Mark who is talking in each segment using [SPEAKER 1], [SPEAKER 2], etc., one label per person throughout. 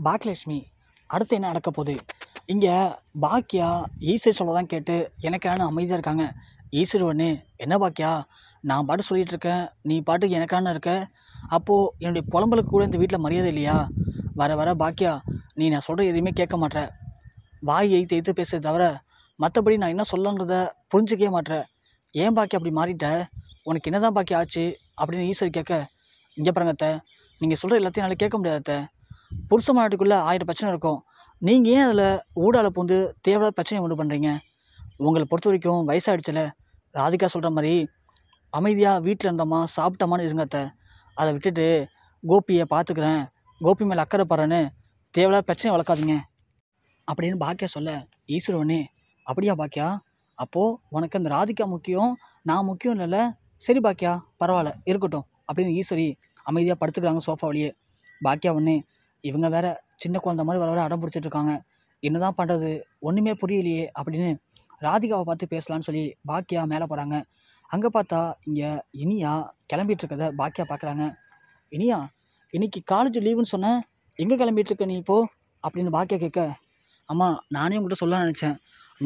[SPEAKER 1] பாக்கியலட்சுமி அடுத்து என்ன நடக்க போகுது? இங்கே பாக்கியா ஈஸ்வரி சொல்ல தான் கேட்டு எனக்கான அமைதியாக இருக்காங்க. ஈஸ்வரி ஒன்று, என்ன பாக்கியா நான் பாட்டு சொல்லிகிட்டு இருக்கேன், நீ பாட்டுக்கு எனக்கான இருக்க. அப்போது என்னுடைய புலம்பலுக்கு கூட இந்த வீட்டில் மரியாதை இல்லையா? வர வர பாக்கியா நீ நான் சொல்கிற எதையுமே கேட்க மாட்டேற. வாய் எய்த்து பேசுறத தவிர மற்றபடி நான் என்ன சொல்லணுன்றத புரிஞ்சிக்கவே மாட்டேற. ஏன் பாக்கியா அப்படி மாறிட்ட? உனக்கு என்ன தான் பாக்கியா ஆச்சு அப்படின்னு ஈஸ்வரி கேட்க, இங்கே பாருங்க அத்தை, நீங்கள் சொல்கிற எல்லாத்தையும் என்னால் கேட்க முடியாது அத்தை. புருஷ மாநாட்டுக்குள்ளே 1000 பிரச்சனை இருக்கும். நீங்கள் ஏன் அதில் ஊடால பூந்து தேவையில்லாத பிரச்சனையை உண்டு பண்ணுறீங்க? உங்களை பொறுத்த வரைக்கும் வயசாகிடுச்சில்ல. ராதிகா சொல்கிற மாதிரி அமைதியாக வீட்டில் இருந்தோமா சாப்பிட்டோமான்னு இருங்க அத்தை. அதை விட்டுட்டு கோபியை பார்த்துக்கிறேன், கோபி மேலே அக்கறை படுறேன்னு தேவையில்லாத பிரச்சனை வளர்க்காதீங்க அப்படின்னு பாக்கியா சொல்ல, ஈஸ்வரவனே அப்படியா பாக்கியா? அப்போது உனக்கு அந்த ராதிகா முக்கியம், நான் முக்கியம் இல்லைல்ல? சரி பாக்கியா, பரவாயில்ல இருக்கட்டும் அப்படின்னு ஈஸ்வரி அமைதியாக படுத்துக்கிறாங்க சோஃபாவிலேயே. பாக்கியா ஒன்று, இவங்க வேற சின்ன குழந்தை மாதிரி வர வர அடம் பிடிச்சிட்ருக்காங்க, என்ன தான் பண்ணுறது ஒன்றுமே புரியலையே அப்படின்னு ராதிகாவை பார்த்து பேசலான்னு சொல்லி பாக்கியா மேலே போகிறாங்க. அங்கே பார்த்தா இங்கே இனியா கிளம்பிட்டு இருக்கதை பாக்கியா பார்க்குறாங்க. இனியா, இன்னைக்கு காலேஜ் லீவுன்னு சொன்னேன், எங்கே கிளம்பிட்டு இருக்க நீ இப்போது அப்படின்னு பாக்கியா கேட்க, அம்மா நானே உங்கள்கிட்ட சொல்ல நினச்சேன்,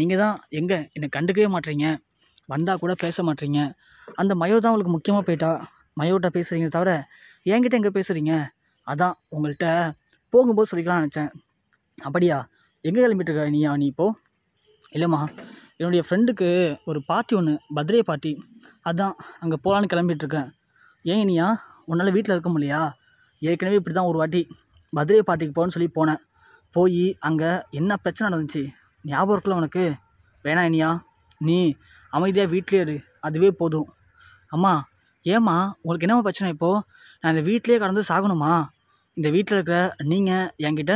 [SPEAKER 1] நீங்கள் தான் எங்கே என்னை கண்டுக்கவே மாட்டீங்க, வந்தால் கூட பேச மாட்டீங்க. அந்த மயோ தான் உங்களுக்கு முக்கியமாக போயிட்டா, மயோட்ட பேசுகிறீங்க தவிர என்கிட்ட எங்கே பேசுகிறீங்க? அதான் உங்கள்கிட்ட போகும்போது சொல்லிக்கலாம்னு நினச்சேன். அப்படியா, எங்கே கிளம்பிட்டு இருக்க நீ இப்போது? இல்லைம்மா, என்னுடைய ஃப்ரெண்டுக்கு ஒரு பார்ட்டி ஒன்று, பர்த்டே பார்ட்டி, அதான் அங்கே போகலான்னு கிளம்பிட்டுருக்கேன். ஏன் இனியா, உன்னால் வீட்டில் இருக்க முடியலையா? ஏற்கனவே இப்படி தான் ஒரு வாட்டி பர்த்டே பார்ட்டிக்கு போகணுன்னு சொல்லி போனேன். போய் அங்கே என்ன பிரச்சனை நடந்துச்சு ஞாபகம் இருக்குல்ல உனக்கு? வேணாம் இனியா, நீ அமைதியாக வீட்டிலே இரு, அதுவே போதும். அம்மா ஏம்மா உங்களுக்கு என்னம்மா பிரச்சனை இப்போது? நான் இந்த வீட்டிலே கடந்து சாகணுமா? இந்த வீட்டில் இருக்கிற நீங்கள் என்கிட்ட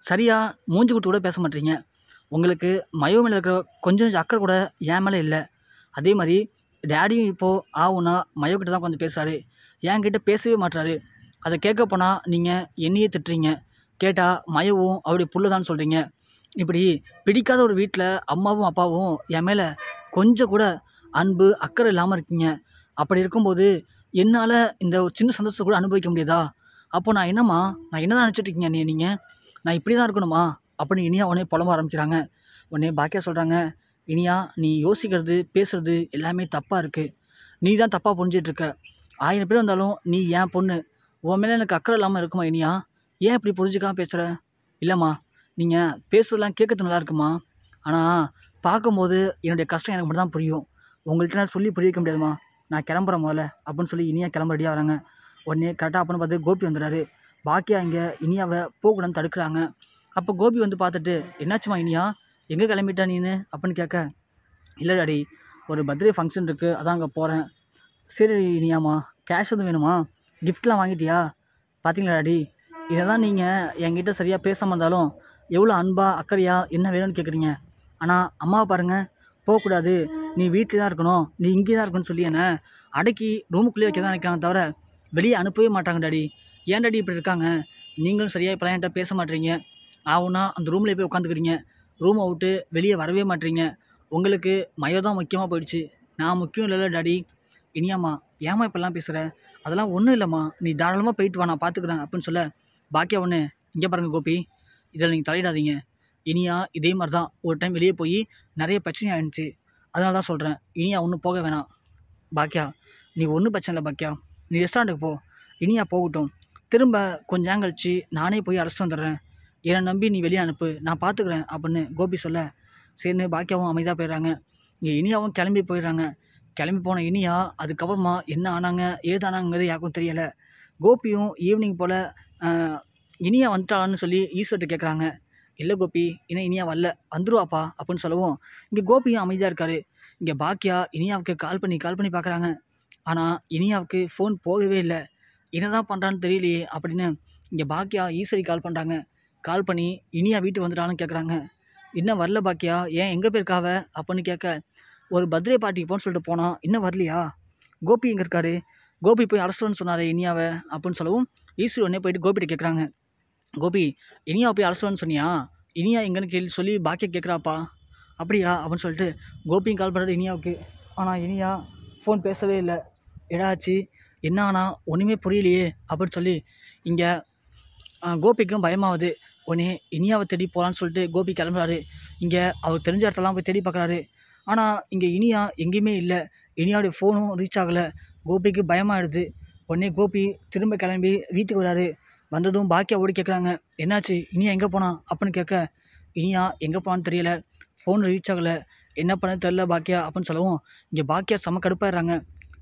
[SPEAKER 1] சரியாக மூஞ்சி கொடுத்து கூட பேச மாட்டீங்க. உங்களுக்கு மயோ மேலே இருக்கிற கொஞ்சம் அக்கறை கூட என் மேலே இல்லை. அதே மாதிரி டேடியும் இப்போது ஆகுனா மயோ கிட்ட தான் கொஞ்சம் பேசுகிறாரு, என்கிட்ட பேசவே மாட்டுறாரு. அதை கேட்க போனால் நீங்கள் என்னையே திட்டுறீங்க, கேட்டால் மயவும் அவருடைய புள்ளதான்னு சொல்கிறீங்க. இப்படி பிடிக்காத ஒரு வீட்டில் அம்மாவும் அப்பாவும் என் மேலே கொஞ்சம் கூட அன்பு அக்கறை இல்லாமல் இருக்கீங்க. அப்படி இருக்கும்போது என்னால் இந்த ஒரு சின்ன சந்தோஷத்தை கூட அனுபவிக்க முடியாதா? அப்போ நான் என்னம்மா, நான் என்ன தான் நினச்சிட்ருக்கீங்க நீங்கள்? நான் இப்படி தான் இருக்கணுமா அப்படின்னு இனியா உடனே புலம்ப ஆரம்பிக்கிறாங்க. உடனே பாக்கியா சொல்கிறாங்க, இனியா நீ யோசிக்கிறது பேசுகிறது எல்லாமே தப்பாக இருக்குது, நீ தான் தப்பாக புரிஞ்சிட்ருக்க. 1000 பேர் வந்தாலும் நீ என் பொண்ணு, உன் மேலே எனக்கு அக்கறை இல்லாமல் இருக்குமா இனியா? ஏன் இப்படி புரிஞ்சுக்காமல் பேசுகிற? இல்லைம்மா, நீங்கள் பேசுறதெல்லாம் கேட்கறது நல்லா இருக்குமா, ஆனால் பார்க்கும்போது என்னுடைய கஷ்டம் எனக்கு மட்டும் தான் புரியும், உங்கள்கிட்ட நான் சொல்லி புரிய வைக்க முடியாதுமா. நான் கிளம்புறேன் முதல்ல அப்படின்னு சொல்லி இனியா கிளம்ப ரெடியாக வராங்க. உடனே கரெக்டாக அப்படின்னு பார்த்து கோபி வந்துடுறாரு. பாக்கியா இங்கே இனியாவை போகக்கூடாதுன்னு தடுக்கிறாங்க. அப்போ கோபி வந்து பார்த்துட்டு, என்னாச்சுமா இனியா, எங்கே கிளம்பிட்டா நீனு அப்படின்னு கேட்க, இல்லை டாடி, ஒரு பர்த்டே ஃபங்க்ஷன் இருக்குது, அதான் அங்கே போகிறேன். சரி இனியாம்மா, கேஷ் எதுவும் வேணுமா? கிஃப்ட்லாம் வாங்கிட்டியா? பார்த்தீங்களா டாடி, இதை தான் நீங்கள் என்கிட்ட சரியாக பேசாமல் இருந்தாலும் எவ்வளோ அன்பாக அக்கறையாக என்ன வேணும்னு கேட்குறீங்க. ஆனால் அம்மாவை பாருங்கள், போகக்கூடாது, நீ வீட்டில் தான் இருக்கணும், நீ இங்கே தான் இருக்கணும்னு சொல்லி என்னை அடக்கி ரூமுக்குள்ளேயே வைக்க தான் நினைக்கிறாங்க தவிர வெளியே அனுப்பவே மாட்டாங்க டாடி. ஏன் டாடி இப்படி இருக்காங்க? நீங்களும் சரியாக இப்போ என்கிட்ட பேச மாட்டீங்க, ஆகுனா அந்த ரூம்லேயே போய் உட்காந்துக்கிறீங்க, ரூமை விட்டு வெளியே வரவே மாட்டீங்க. உங்களுக்கு மயோ தான் முக்கியமாக போயிடுச்சு, நான் முக்கியம் இல்லைல்ல டாடி. இனியாம்மா ஏம்மா இப்போல்லாம் பேசுகிற? அதெல்லாம் ஒன்றும் இல்லைம்மா, நீ தாராளமாக போயிட்டு வா, நான் பார்த்துக்கிறேன் அப்படின்னு சொல்ல, பாக்கியா ஒன்று, இங்கே பாருங்கள் கோபி, இதில் நீங்கள் தலையிடாதீங்க. இனியா இதே மாதிரி தான் ஒரு டைம் வெளியே போய் நிறைய பிரச்சனை ஆயிடுச்சு, அதனால தான் சொல்கிறேன், இனியா ஒன்றும் போக வேணாம். பாக்கியா நீ ஒன்றும் பிரச்சனை இல்லை பாக்கியா, நீ ரெஸ்டாரண்ட்டுக்கு போ, இனியா போகட்டும், திரும்ப கொஞ்சம் நேரம் கழிச்சு நானே போய் அழைச்சிட்டு வந்துடுறேன், என்னை நம்பி நீ வெளியே அனுப்பு, நான் பார்த்துக்கிறேன் அப்படின்னு கோபி சொல்ல, சரின்னு பாக்கியாவும் அமைதியாக போயிடுறாங்க. இங்கே இனியாவும் கிளம்பி போயிடுறாங்க. கிளம்பி போன இனியா அதுக்கப்புறமா என்ன ஆனாங்க ஏதானாங்கிறது யாருக்கும் தெரியலை. கோபியும் ஈவினிங் போல் இனியா வந்துட்டாளான்னு சொல்லி ஈஸ்வர்கிட்ட கேட்குறாங்க. இல்லை கோபி, இன்னும் இனியா வரல, வந்துருவாப்பா அப்படின்னு சொல்லவும் இங்கே கோபியும் அமைதியாக இருக்காரு. இங்கே பாக்கியா இனியாவுக்கு கால் பண்ணி பார்க்குறாங்க. ஆனால் இனியாவுக்கு ஃபோன் போகவே இல்லை. என்ன தான் பண்ணுறான்னு தெரியலையே அப்படின்னு இங்கே பாக்கியா ஈஸ்வரி கால் பண்ணுறாங்க. கால் பண்ணி இனியா வீட்டுக்கு வந்துட்டான்னு கேட்குறாங்க. இன்னும் வரல பாக்கியா, ஏன் எங்கே போயிருக்காவ அப்படின்னு கேட்க, ஒரு பர்த்டே பார்ட்டிக்கு போன்னு சொல்லிட்டு போனால் இன்னும் வரலையா? கோபி எங்கே இருக்காரு? கோபி போய் அழைச்சிட்டு சொன்னார் இனியாவை அப்படின்னு சொல்லவும் ஈஸ்வரி உடனே போயிட்டு கோபிகிட்ட கேட்குறாங்க. கோபி, இனியாவை போய் அழைச்சிட்டு சொன்னியா? இனியா எங்கன்னு சொல்லி பாக்கியா கேட்குறாப்பா. அப்படியா அப்படின்னு சொல்லிட்டு கோபியும் கால் பண்ணுறாரு இனியாவுக்கு. ஆனால் இனியா ஃபோன் பேசவே இல்லை. எடாச்சு என்ன ஆனால் ஒன்றுமே புரியலையே அப்படின்னு சொல்லி இங்கே கோபிக்கும் பயமாகுது. உடனே இனியாவை தேடி போகலான்னு சொல்லிட்டு கோபி கிளம்புறாரு. இங்கே அவர் தெரிஞ்ச இடத்தெல்லாம் போய் தேடி பார்க்குறாரு. ஆனால் இங்கே இனியா எங்கேயுமே இல்லை. இனியாவுடைய ஃபோனும் ரீச் ஆகலை. கோபிக்கு பயமாகிடுது. உடனே கோபி திரும்ப கிளம்பி வீட்டுக்கு வராரு. வந்ததும் பாக்கியா ஓடி கேட்குறாங்க, என்னாச்சு, இனியா எங்கே போனா அப்படின்னு கேட்க, இனியா எங்கே போனான்னு தெரியல, ஃபோன் ரீச் ஆகலை, என்ன பண்ண தெரில பாக்கியா அப்படின்னு சொல்லவும், இங்கே பாக்கியா செம்ம கடுப்பாயிடுறாங்க.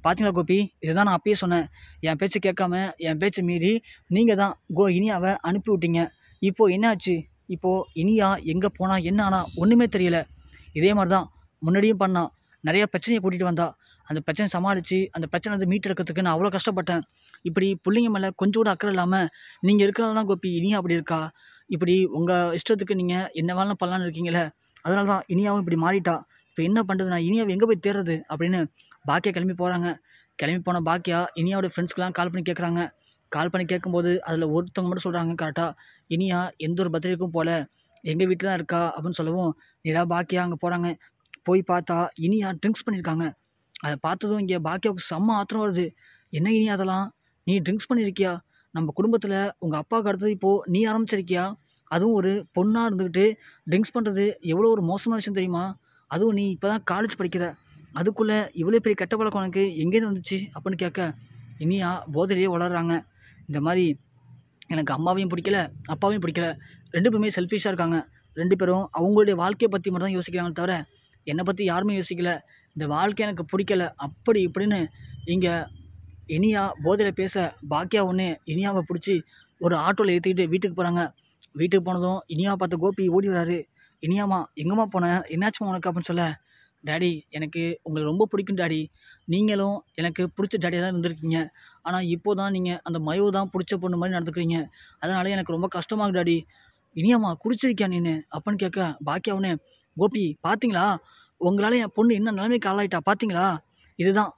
[SPEAKER 1] பார்த்தீங்களா கோபி, இதுதான் நான் அப்பயே சொன்னேன். என் பேச்சை கேட்காம என் பேச்சை மீறி நீங்கள் தான் இனியாவை அனுப்பி விட்டீங்க. இப்போது என்னாச்சு? இப்போது இனியா எங்கே போனா என்ன ஆனா ஒன்றுமே தெரியல. இதே மாதிரி தான் முன்னாடியும் பண்ணான். நிறைய பிரச்சனையை கூட்டிகிட்டு வந்தா. அந்த பிரச்சனை சமாளித்து அந்த பிரச்சனை வந்து மீட்டெடுக்கிறதுக்கு நான் அவ்வளோ கஷ்டப்பட்டேன். இப்படி பிள்ளைங்க மேலே கொஞ்சம் கூட அக்கறை இல்லாமல் நீங்கள் இருக்கிறதெல்லாம் கோபி இனியா அப்படி இருக்கா. இப்படி உங்கள் இஷ்டத்துக்கு நீங்கள் என்ன வேணாலும் பண்ணலான்னு இருக்கீங்களே, அதனால தான் இனியாவும் இப்படி மாறிட்டா. இப்போ என்ன பண்ணுறது, நான் இனியாவை எங்கே போய் தேடுறது அப்படின்னு பாக்கியா கிளம்பி போகிறாங்க. கிளம்பி போன பாக்கியா இனியாவோட ஃப்ரெண்ட்ஸ்க்கெலாம் கால் பண்ணி கேட்குறாங்க. கால் பண்ணி கேட்கும்போது அதில் ஒருத்தவங்க மட்டும் சொல்கிறாங்க கரெக்டாக, இனியா எந்த ஒரு பர்த்டேக்கும் போகல, எங்கள் வீட்டில் தான் இருக்கா அப்படின்னு சொல்லவும், நேராக பாக்கியா அங்கே போகிறாங்க. போய் பார்த்தா இனியா ட்ரிங்க்ஸ் பண்ணியிருக்காங்க. அதை பார்த்ததும் இங்கே பாக்கியாவுக்கு செம்ம ஆத்திரம் வருது. என்ன இனியா அதெல்லாம், நீ ட்ரிங்க்ஸ் பண்ணியிருக்கியா? நம்ம குடும்பத்தில் உங்கள் அப்பாவுக்கு அடுத்தது இப்போது நீ ஆரம்பிச்சிருக்கியா? அதுவும் ஒரு பொண்ணாக இருந்துக்கிட்டு ட்ரிங்க்ஸ் பண்ணுறது எவ்வளோ ஒரு மோசமான விஷயம் தெரியுமா? அதுவும் நீ இப்போ தான் காலேஜ் படிக்கிற, அதுக்குள்ளே இவ்வளோ பெரிய கெட்ட பழக்கம் உனக்கு எங்கேருந்து வந்துச்சு அப்படின்னு கேட்க, இனியா போதையிலேயே வளர்கிறாங்க. இந்த மாதிரி எனக்கு அம்மாவையும் பிடிக்கல, அப்பாவையும் பிடிக்கல, 2 பேருமே செல்ஃபிஷாக இருக்காங்க. 2 பேரும் அவங்களுடைய வாழ்க்கையை பற்றி மட்டும் தான் யோசிக்கிறாங்க தவிர என்னை பற்றி யாருமே யோசிக்கல. இந்த வாழ்க்கை எனக்கு பிடிக்கல அப்படி இப்படின்னு இங்கே இனியா போதையில் பேச, பாக்கியா ஒன்று இனியாவை பிடிச்சி ஒரு ஆட்டோவில் ஏற்றிக்கிட்டு வீட்டுக்கு போகிறாங்க. வீட்டுக்கு போனதும் இனியாவை பார்த்து கோபி ஓடி வராரு. இனியாம்மா எங்கம்மா போனேன், என்னாச்சுமா உனக்கு அப்படின்னு சொல்ல, டாடி எனக்கு உங்களை ரொம்ப பிடிக்கும் டாடி, நீங்களும் எனக்கு பிடிச்ச டாடியாக தான் இருந்திருக்கீங்க. ஆனால் இப்போ தான் நீங்கள் அந்த மயோ தான் பிடிச்ச பொண்ணு மாதிரி நடந்துக்கிறீங்க, அதனால எனக்கு ரொம்ப கஷ்டமாகுது டாடி. இனியாம்மா குடிச்சிருக்கியா நீனு அப்படின்னு கேட்க, பாக்கியா ஒன்று, கோபி பார்த்தீங்களா, உங்களால் என் பொண்ணு என்ன நிலைமைக்கு ஆளாயிட்டா பார்த்தீங்களா? இதுதான்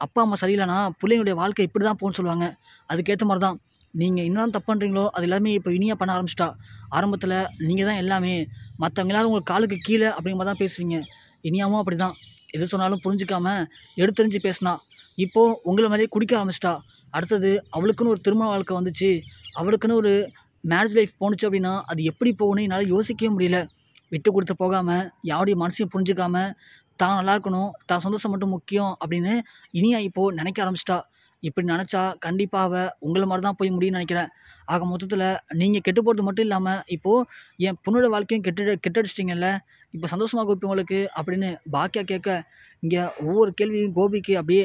[SPEAKER 1] அப்பா அம்மா சரியில்லைனா பிள்ளைங்களுடைய வாழ்க்கை இப்படி தான் போகணும்னு சொல்லுவாங்க. அதுக்கேற்ற மாதிரி தான் நீங்கள் என்னெல்லாம் தப்பு பண்ணுறீங்களோ அது எல்லாமே இப்போ இனியா பண்ண ஆரம்பிச்சிட்டா. ஆரம்பத்தில் நீங்கள் தான் எல்லாமே, மற்றவங்க எல்லாரும் உங்களுக்கு காலுக்கு கீழே அப்படிங்கிற மாதிரி தான் பேசுவீங்க. இனியாவும் அப்படி தான், எது சொன்னாலும் புரிஞ்சிக்காம எடுத்தெறிஞ்சு பேசினா. இப்போது உங்களை மாதிரியே குடிக்க ஆரம்பிச்சிட்டா. அடுத்தது அவளுக்குன்னு ஒரு திருமண வாழ்க்கை வந்துச்சு, அவளுக்குன்னு ஒரு மேரேஜ் லைஃப் போணுச்சு அப்படின்னா அது எப்படி போகணும்னு என்னால் யோசிக்கவே முடியல. விட்டு கொடுத்து போகாமல், யாருடைய மனசையும் புரிஞ்சுக்காம, தான் நல்லா இருக்கணும், தான் சந்தோஷம் மட்டும் முக்கியம் அப்படின்னு இனியா இப்போது நினைக்க ஆரம்பிச்சிட்டா. இப்படி நினச்சா கண்டிப்பாக அவள் உங்களை மாதிரி தான் போய் முடியும்னு நினைக்கிறேன். ஆக மொத்தத்தில் நீங்கள் கெட்டு போகிறது மட்டும் இல்லாமல் இப்போது என் பொண்ணோட வாழ்க்கையும் கெட்டடிச்சிட்டிங்கல்ல, இப்போ சந்தோஷமாக கோபி உங்களுக்கு அப்படின்னு பாக்கியா கேட்க, இங்கே ஒவ்வொரு கேள்வியும் கோபிக்கு அப்படியே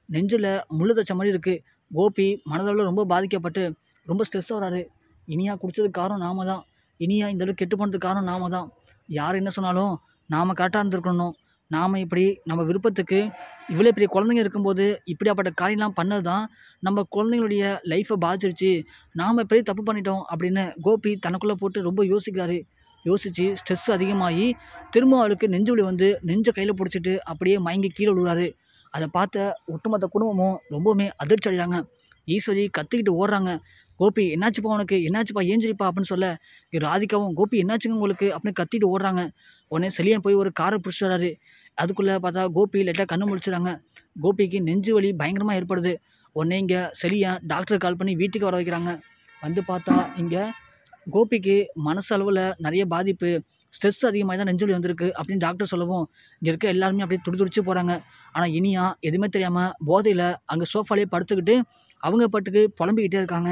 [SPEAKER 1] நெஞ்சில் முள்ளு தச்ச மாதிரி இருக்குது. கோபி மனதளவில் ரொம்ப பாதிக்கப்பட்டு ரொம்ப ஸ்ட்ரெஸ் வராரு. இனியா குடித்ததுக்கு காரணம் நாம தான், இனியா இந்த அளவுக்கு கெட்டு போனதுக்கு காரணம் நாம தான். யார் என்ன சொன்னாலும் நாம் கரெக்டாக இருந்திருக்கணும். நாம் இப்படி நம்ம விருப்பத்துக்கு இவ்வளோ பெரிய குழந்தைங்க இருக்கும்போது இப்படியாப்பட்ட காரியம்லாம் பண்ணது தான் நம்ம குழந்தைங்களுடைய லைஃப்பை பாதிச்சிருச்சு, நாம் பெரிய தப்பு பண்ணிட்டோம் அப்படின்னு கோபி தனக்குள்ளே போட்டு ரொம்ப யோசிக்கிறாரு. யோசித்து ஸ்ட்ரெஸ் அதிகமாகி திரும்ப அவளுக்கு நெஞ்சு வலி வந்து நெஞ்சை கையில் பிடிச்சிட்டு அப்படியே மயங்கி கீழே விழுவாரு. அதை பார்த்த ஒட்டுமொத்த குடும்பமும் ரொம்பவுமே அதிர்ச்சி அடைகிறாங்க. ஈஸ்வரி கத்திக்கிட்டு ஓடுறாங்க. கோபி என்னாச்சுப்பா உனக்கு, என்னாச்சுப்பா ஏஞ்சிரிப்பா அப்படின்னு சொல்ல, ராதிகாவும் கோபி என்னாச்சுங்க உங்களுக்கு அப்படின்னு கத்திட்டு ஓடுறாங்க. உடனே செலியன் போய் ஒரு காரை பிடிச்சிட்டு வராரு. அதுக்குள்ளே பார்த்தா கோபி லைட்டாக கண்ணு முழிச்சிடுறாங்க. கோபிக்கு நெஞ்சு வலி பயங்கரமாக ஏற்படுது. உடனே இங்கே செலியன் டாக்டருக்கு கால் பண்ணி வீட்டுக்கு வர வைக்கிறாங்க. வந்து பார்த்தா இங்கே கோபிக்கு மனசளவில் நிறைய பாதிப்பு, ஸ்ட்ரெஸ் அதிகமாக தான் நெஞ்சு வலி வந்திருக்கு அப்படின்னு டாக்டர் சொல்லவும், இங்கே இருக்க எல்லாருமே அப்படியே துடிச்சு போகிறாங்க. ஆனால் இனியா எதுவுமே தெரியாமல் போதையில் அங்கே சோஃபாலேயே படுத்துக்கிட்டு அவங்க பாட்டுக்கு புலம்பிக்கிட்டே இருக்காங்க.